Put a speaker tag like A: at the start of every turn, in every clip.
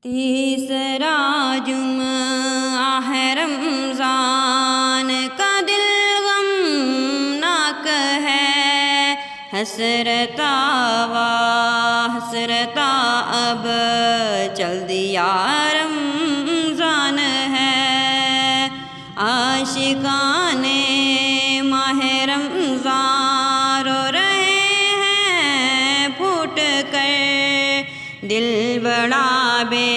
A: تیسرا جمعہ ہے رمضان کا، دل غمناک ہے، حسرتا اب چل دیا رمضان ہے، عاشقان ماہ رمضان رو رہے ہیں پھوٹ کر، دل بڑا بے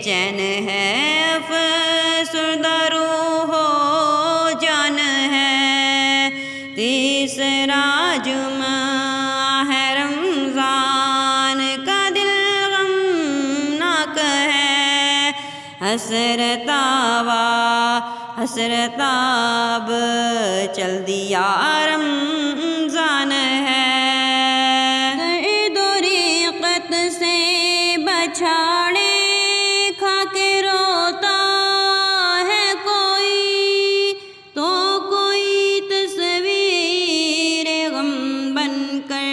A: چین ہے، افسردہ روح و جان ہے، تیسرا جمعہ ہے رمضان کا، دل غمناک ہے، حسرتا اب چل دیا رمضان ہے، درد و ریقت سے بچھاڑے کھا کے روتا ہے کوئی، تو کوئی تصویر غم بن کر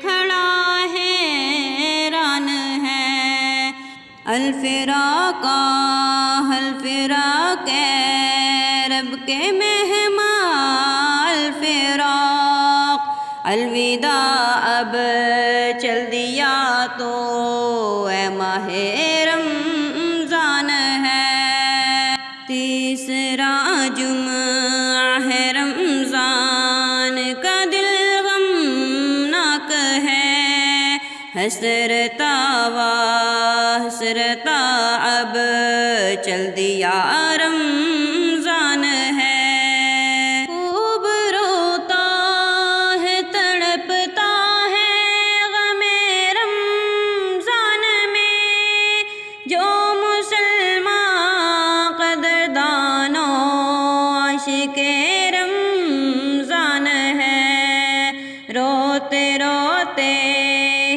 A: کھڑا ہے، حیران ہے، الفراق رب کے مہمان، الفراق الوداع اب چل دیا تو اے ماہ رمضان ہے، تیسرا جمعہ ہے رمضان کا، دل غمناک ہے، حسرتا اب چل دیا رمضان ہے، خوب روتا ہے تڑپتا ہے غم رمضان میں، جو مسلمان قدردان و عاشق رمضان ہے، روتے روتے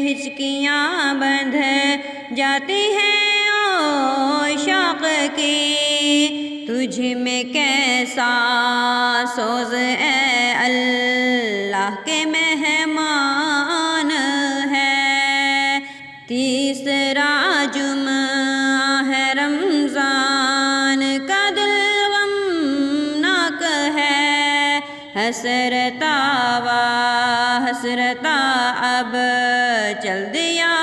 A: ہچکیاں بندھ جاتی ہیں عشاق کی، تجھ میں کیسا سوز اے اللہ کے مہمان ہے، تیسرا جمعہ ہے رمضان کا، دل غمناک ہے، حسرتا اب چل دیا